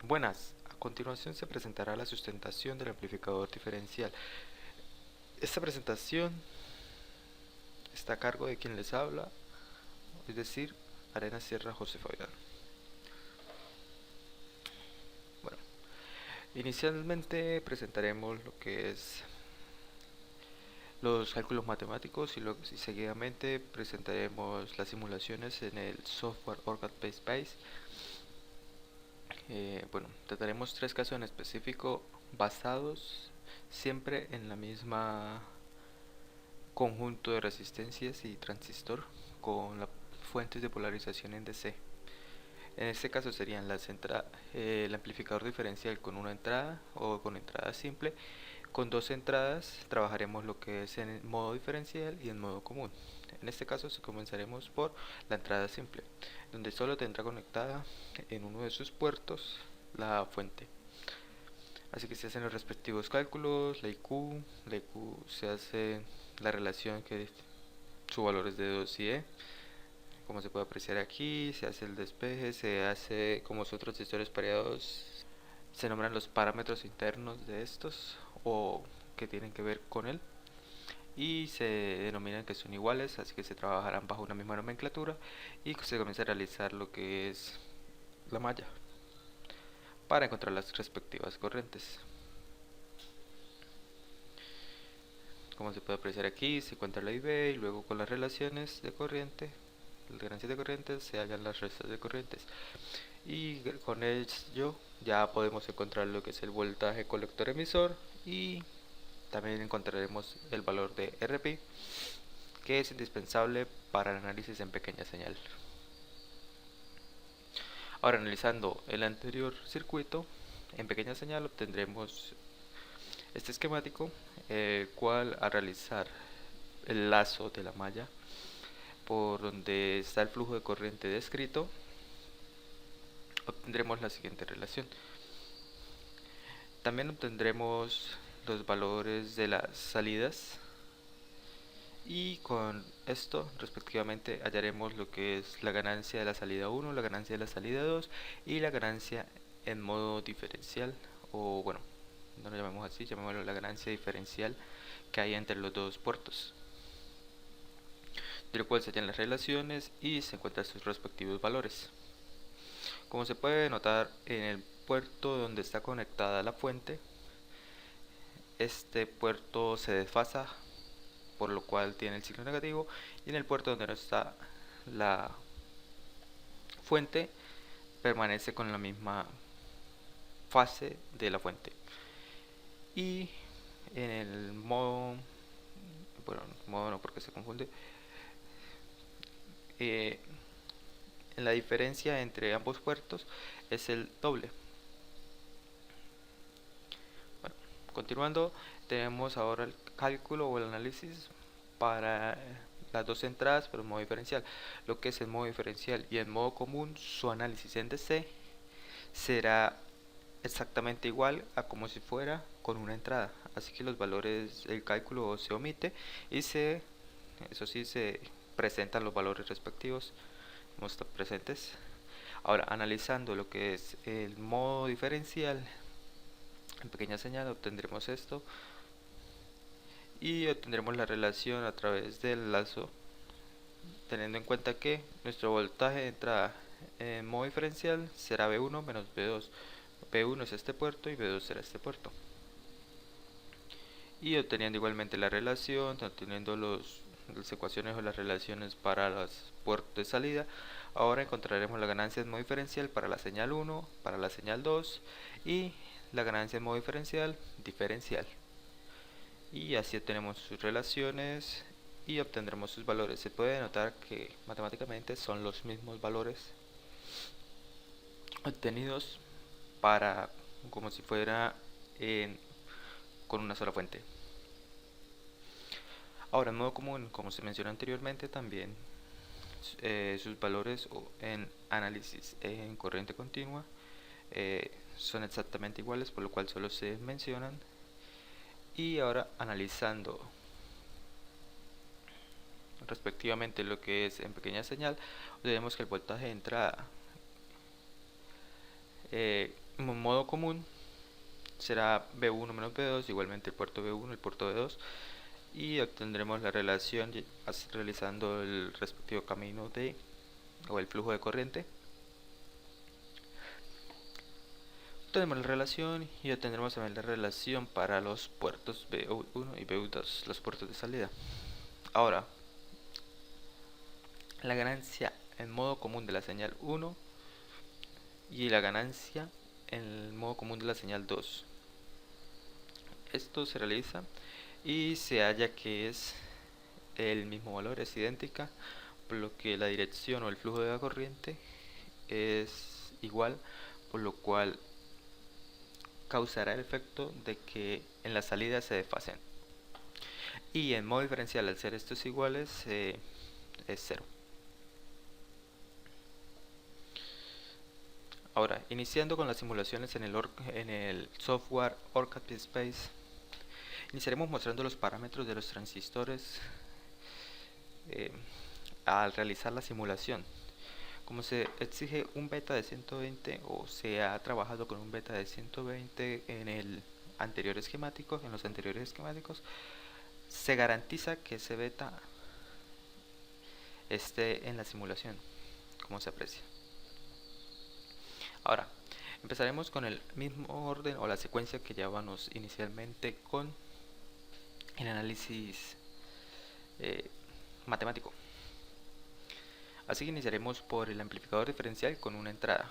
Buenas, a continuación se presentará la sustentación del amplificador diferencial. Esta presentación está a cargo de quien les habla, es decir, Arenas Sierra José Fabián. Bueno, inicialmente presentaremos lo que es los cálculos matemáticos y seguidamente presentaremos las simulaciones en el software OrCAD-Base. Trataremos tres casos en específico basados siempre en la misma conjunto de resistencias y transistor con las fuentes de polarización en DC. En este caso serían el amplificador diferencial con una entrada o con entrada simple. Con dos entradas trabajaremos lo que es en modo diferencial y en modo común. En este caso comenzaremos por la entrada simple, donde solo tendrá conectada en uno de sus puertos la fuente. Así que se hacen los respectivos cálculos, la IQ se hace la relación que su valor es de 2 y E. Como se puede apreciar aquí, se hace el despeje, se hace como son transistores pareados, se nombran los parámetros internos de estos o que tienen que ver con él y se denominan que son iguales, así que se trabajarán bajo una misma nomenclatura y se comienza a realizar lo que es la malla para encontrar las respectivas corrientes. Como se puede apreciar aquí, se encuentra la IB y luego con las relaciones de corriente, las ganancias de corrientes, se hallan las restas de corrientes. Y con ello ya podemos encontrar lo que es el voltaje colector emisor y también encontraremos el valor de RP, que es indispensable para el análisis en pequeña señal. Ahora, analizando el anterior circuito en pequeña señal, obtendremos este esquemático, el cual al realizar el lazo de la malla por donde está el flujo de corriente descrito, obtendremos la siguiente relación. También obtendremos los valores de las salidas y con esto respectivamente hallaremos lo que es la ganancia de la salida 1, la ganancia de la salida 2 y la ganancia en modo diferencial, o bueno, no lo llamemos así, llamémoslo la ganancia diferencial que hay entre los dos puertos, de lo cual se hallan las relaciones y se encuentran sus respectivos valores. Como se puede notar en el puerto donde está conectada la fuente, este puerto se desfasa, por lo cual tiene el signo negativo, y en el puerto donde no está la fuente permanece con la misma fase de la fuente. Y en el modo no, porque se confunde, en la diferencia entre ambos puertos es el doble. Bueno, continuando, tenemos ahora el cálculo o el análisis para las dos entradas, pero en modo diferencial. Lo que es el modo diferencial y el modo común, su análisis en DC será exactamente igual a como si fuera con una entrada. Así que los valores, el cálculo se omite y eso sí, se presentan los valores respectivos como están presentes. Ahora, analizando lo que es el modo diferencial en pequeña señal, obtendremos esto y obtendremos la relación a través del lazo, teniendo en cuenta que nuestro voltaje de entrada en modo diferencial será B1 menos B2. B1 es este puerto y B2 será este puerto. Y obteniendo igualmente la relación, obteniendo las ecuaciones o las relaciones para los puertos de salida, ahora encontraremos la ganancia en modo diferencial para la señal 1, para la señal 2 y la ganancia en modo diferencial. Y así obtenemos sus relaciones y obtendremos sus valores. Se puede notar que matemáticamente son los mismos valores obtenidos para como si fuera con una sola fuente. Ahora, en modo común, como se mencionó anteriormente, también sus valores en análisis en corriente continua son exactamente iguales, por lo cual solo se mencionan. Y ahora, analizando respectivamente lo que es en pequeña señal, vemos que el voltaje de entrada En modo común será B1 menos B2, igualmente el puerto B1, el puerto B2, y obtendremos la relación realizando el respectivo camino de o el flujo de corriente. Tenemos la relación y obtendremos también la relación para los puertos B1 y B2, los puertos de salida. Ahora, la ganancia en modo común de la señal 1 y la ganancia en el modo común de la señal 2. Esto se realiza y se halla que es el mismo valor, es idéntica, por lo que la dirección o el flujo de la corriente es igual, por lo cual causará el efecto de que en la salida se desfasen. Y en modo diferencial, al ser estos iguales, es 0. Ahora, iniciando con las simulaciones en el software OrCAD Space, iniciaremos mostrando los parámetros de los transistores eh, al realizar la simulación. Como se exige un beta de 120 o se ha trabajado con un beta de 120 en los anteriores esquemáticos, se garantiza que ese beta esté en la simulación, como se aprecia. Ahora, empezaremos con el mismo orden o la secuencia que llevábamos inicialmente con el análisis matemático. Así que iniciaremos por el amplificador diferencial con una entrada.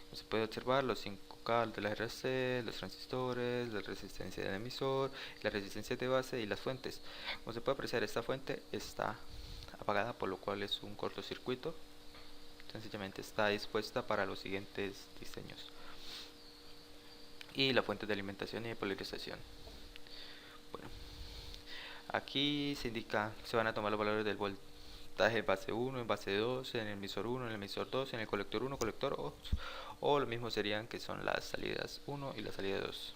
Como se puede observar, los 5K de la RC, los transistores, la resistencia del emisor, la resistencia de base y las fuentes. Como se puede apreciar, esta fuente está apagada, por lo cual es un cortocircuito. Sencillamente está dispuesta para los siguientes diseños. Y la fuente de alimentación y de polarización. Bueno, aquí se indica, se van a tomar los valores del voltaje base 1, en base 2, en el emisor 1, en el emisor 2, en el colector 1, colector 2, o lo mismo serían que son las salidas 1 y la salida 2.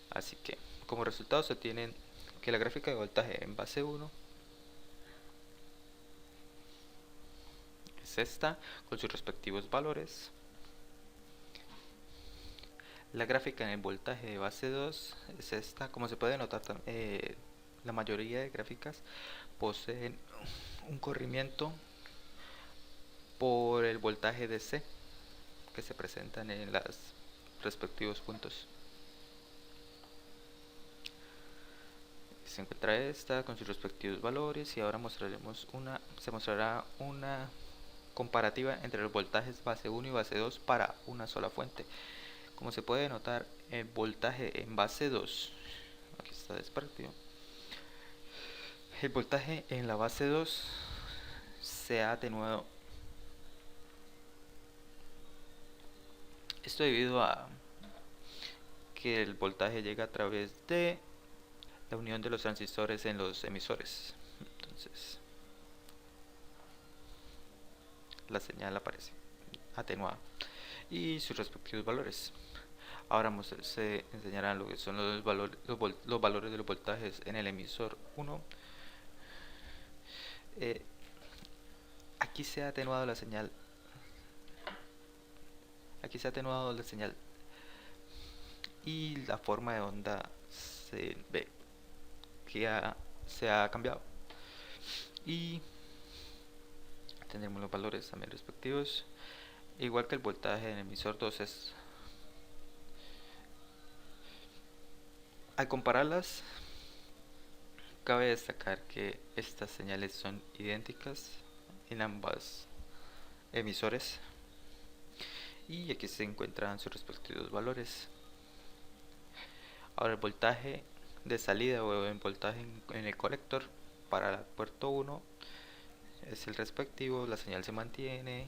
Así que como resultado se obtienen que la gráfica de voltaje en base 1 es esta con sus respectivos valores. La gráfica en el voltaje de base 2 es esta. Como se puede notar, la mayoría de gráficas poseen un corrimiento por el voltaje DC que se presentan en los respectivos puntos. Se encuentra esta con sus respectivos valores y ahora se mostrará una comparativa entre los voltajes base 1 y base 2 para una sola fuente. Como se puede notar, el voltaje en base 2, aquí está despartido, el voltaje en la base 2 se ha atenuado. Esto debido a que el voltaje llega a través de la unión de los transistores en los emisores. Entonces, la señal aparece atenuada y sus respectivos valores. Ahora se enseñarán lo que son los valores de los voltajes en el emisor 1. Aquí se ha atenuado la señal. Aquí se ha atenuado la señal y la forma de onda se ve que se ha cambiado. Y tendremos los valores también respectivos. Igual que el voltaje en el emisor 2 es. Al compararlas, cabe destacar que estas señales son idénticas en ambos emisores y aquí se encuentran sus respectivos valores. Ahora el voltaje de salida o el voltaje en el colector para el puerto 1 es el respectivo, la señal se mantiene,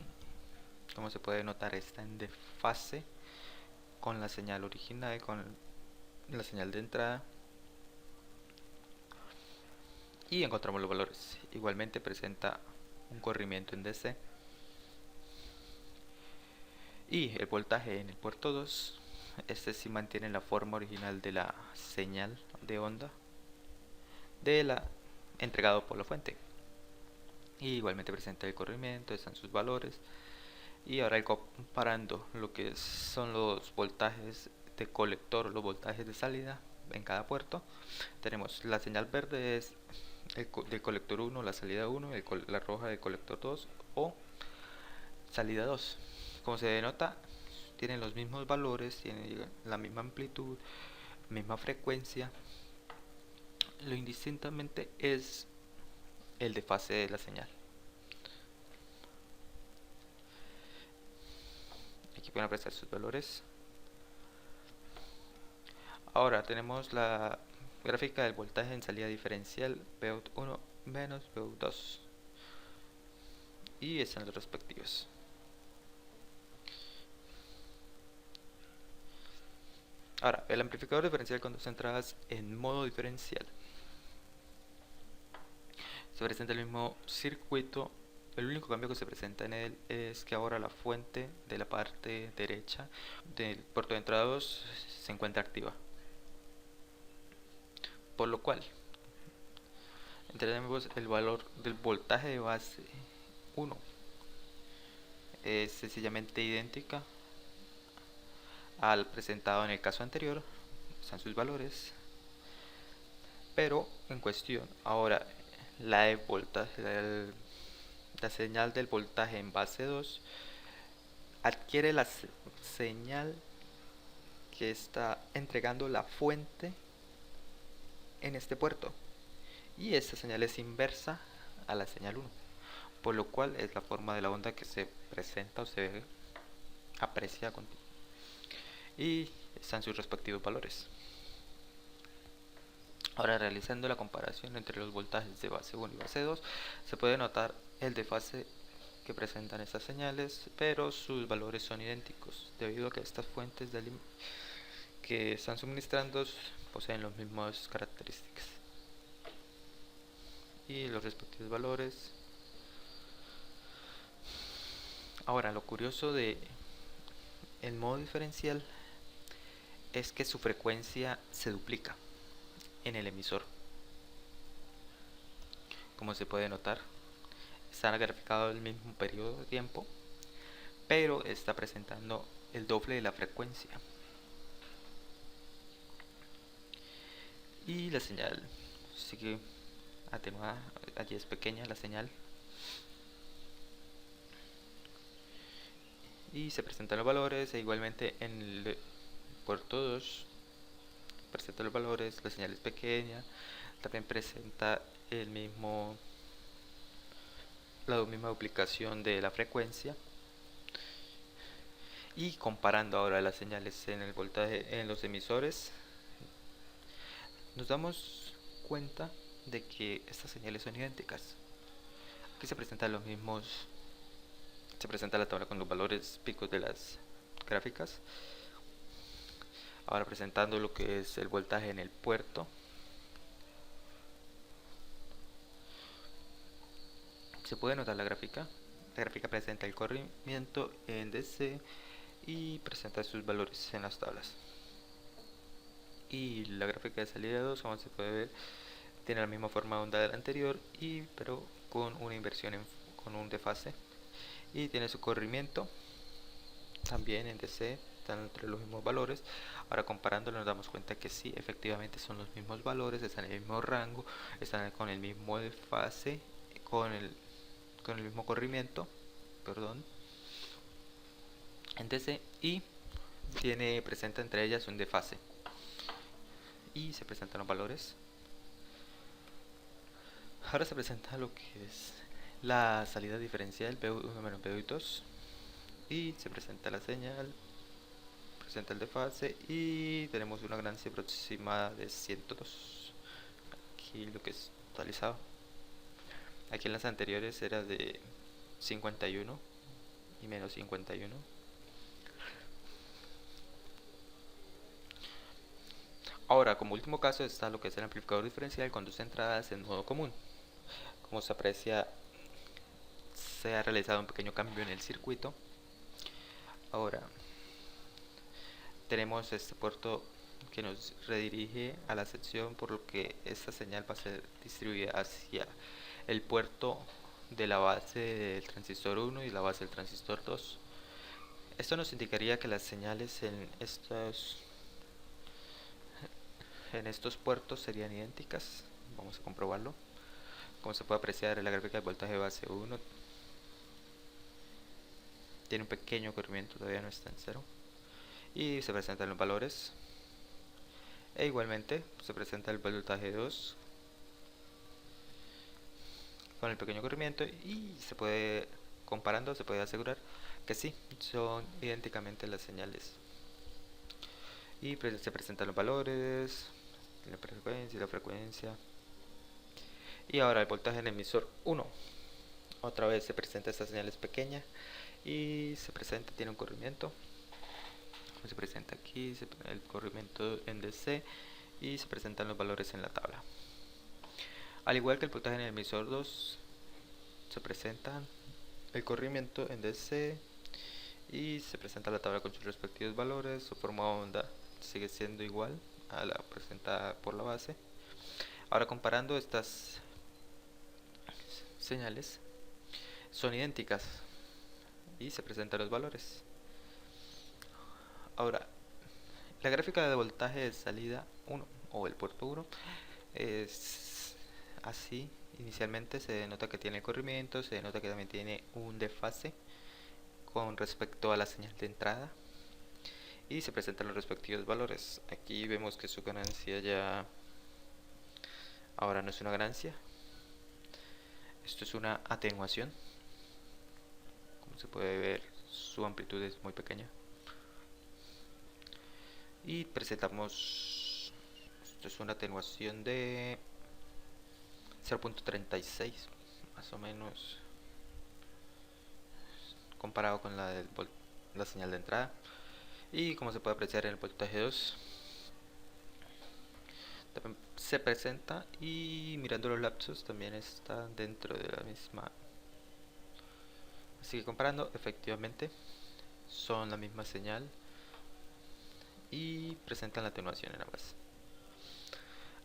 como se puede notar está en desfase con la señal original, con la señal de entrada, y encontramos los valores. Igualmente presenta un corrimiento en DC y el voltaje en el puerto 2, este sí mantiene la forma original de la señal de onda de la entregado por la fuente, y igualmente presenta el corrimiento, están sus valores Y ahora comparando lo que son los voltajes de colector, los voltajes de salida en cada puerto, tenemos la señal verde es del colector 1, la salida 1, la roja del colector 2 o salida 2. Como se denota, tienen los mismos valores, tienen la misma amplitud, misma frecuencia. Lo indistintamente es el desfase de la señal. Aquí pueden apreciar sus valores. Ahora tenemos la gráfica del voltaje en salida diferencial Vout 1 menos Vout 2 y están los respectivos. Ahora, el amplificador diferencial con dos entradas en modo diferencial. Se presenta el mismo circuito. El único cambio que se presenta en él es que ahora la fuente de la parte derecha del puerto de entrada 2 se encuentra activa. Por lo cual, tenemos el valor del voltaje de base 1. Es sencillamente idéntica al presentado en el caso anterior. Están sus valores. Pero en cuestión, ahora la de voltaje, la señal del voltaje en base 2 adquiere la señal que está entregando la fuente en este puerto, y esta señal es inversa a la señal 1, por lo cual es la forma de la onda que se presenta o se aprecia y están sus respectivos valores. Ahora, realizando la comparación entre los voltajes de base 1 y base 2, se puede notar el desfase que presentan estas señales, pero sus valores son idénticos, debido a que estas fuentes que están suministrando poseen las mismas características y los respectivos valores. Ahora, lo curioso de el modo diferencial es que su frecuencia se duplica en el emisor. Como se puede notar, está graficado el mismo periodo de tiempo, pero está presentando el doble de la frecuencia. Y la señal sigue atenuada, allí es pequeña la señal. Y se presentan los valores, e igualmente en el puerto 2 presenta los valores, la señal es pequeña, también presenta la misma duplicación de la frecuencia. Y comparando ahora las señales en el voltaje en los emisores, nos damos cuenta de que estas señales son idénticas. Aquí se presentan los mismos, se presenta la tabla con los valores picos de las gráficas. Ahora presentando lo que es el voltaje en el puerto. Se puede notar la gráfica. La gráfica presenta el corrimiento en DC y presenta sus valores en las tablas. Y la gráfica de salida 2, como se puede ver, tiene la misma forma de onda del anterior, pero con una inversión con un desfase. Y tiene su corrimiento también en DC, están entre los mismos valores. Ahora, comparándolo, nos damos cuenta que sí, efectivamente son los mismos valores, están en el mismo rango, están con el mismo desfase, con el mismo corrimiento, perdón, en DC, y presenta entre ellas un desfase. Y se presentan los valores. Ahora se presenta lo que es la salida diferencial Vout1 menos Vout2 y se presenta la señal, presenta el desfase y tenemos una ganancia aproximada de 102. Aquí lo que es totalizado. Aquí en las anteriores era de 51 y menos 51. Ahora, como último caso está lo que es el amplificador diferencial con dos entradas en modo común. Como se aprecia, se ha realizado un pequeño cambio en el circuito. Ahora tenemos este puerto que nos redirige a la sección, por lo que esta señal va a ser distribuida hacia el puerto de la base del transistor 1 y la base del transistor 2. Esto nos indicaría que las señales en estos puertos serían idénticas. Vamos a comprobarlo. Como se puede apreciar en la gráfica de voltaje base 1, tiene un pequeño corrimiento, todavía no está en cero. Y se presentan los valores. E igualmente se presenta el voltaje 2 con el pequeño corrimiento, y comparando, se puede asegurar que sí, son idénticamente las señales. Y se presentan los valores, la frecuencia. Y ahora el voltaje en el emisor 1. Otra vez se presenta esta señal, es pequeña y tiene un corrimiento. Se presenta aquí el corrimiento en DC y se presentan los valores en la tabla. Al igual que el voltaje en el emisor 2, se presenta el corrimiento en DC y se presenta la tabla con sus respectivos valores. Su forma de onda sigue siendo igual a la presentada por la base. Ahora, comparando estas señales, son idénticas y se presentan los valores. Ahora, la gráfica de voltaje de salida 1 o el puerto 1 es así. Inicialmente se denota que tiene corrimiento, se denota que también tiene un desfase con respecto a la señal de entrada y se presentan los respectivos valores. Aquí vemos que su ganancia ya ahora no es una ganancia, esto es una atenuación. Como se puede ver, su amplitud es muy pequeña. Y presentamos, esto es una atenuación de 0.36 más o menos, comparado con la señal de entrada. Y como se puede apreciar en el voltaje 2, también se presenta, y mirando los lapsos también está dentro de la misma. Así que comparando, efectivamente son la misma señal y presentan la atenuación en ambas.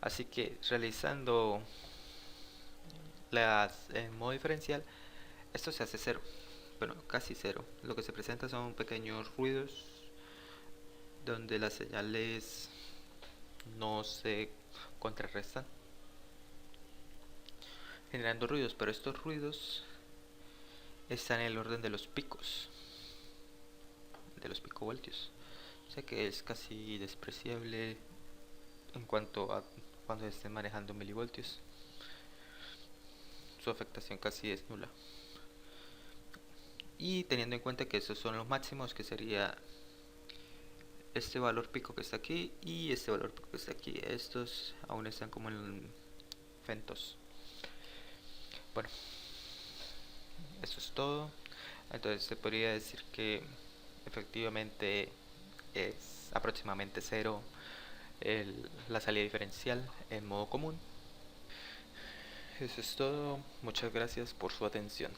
Así que realizando en modo diferencial, esto se hace cero, bueno, casi cero. Lo que se presenta son pequeños ruidos donde las señales no se contrarrestan, generando ruidos, pero estos ruidos están en el orden de los picos, de los picovoltios. O sea que es casi despreciable en cuanto a cuando estén manejando milivoltios. Su afectación casi es nula. Y teniendo en cuenta que esos son los máximos, que sería este valor pico que está aquí y este valor pico que está aquí, estos aún están como en FENTOS. Bueno, eso es todo. Entonces se podría decir que efectivamente es aproximadamente cero la salida diferencial en modo común. Eso es todo. Muchas gracias por su atención.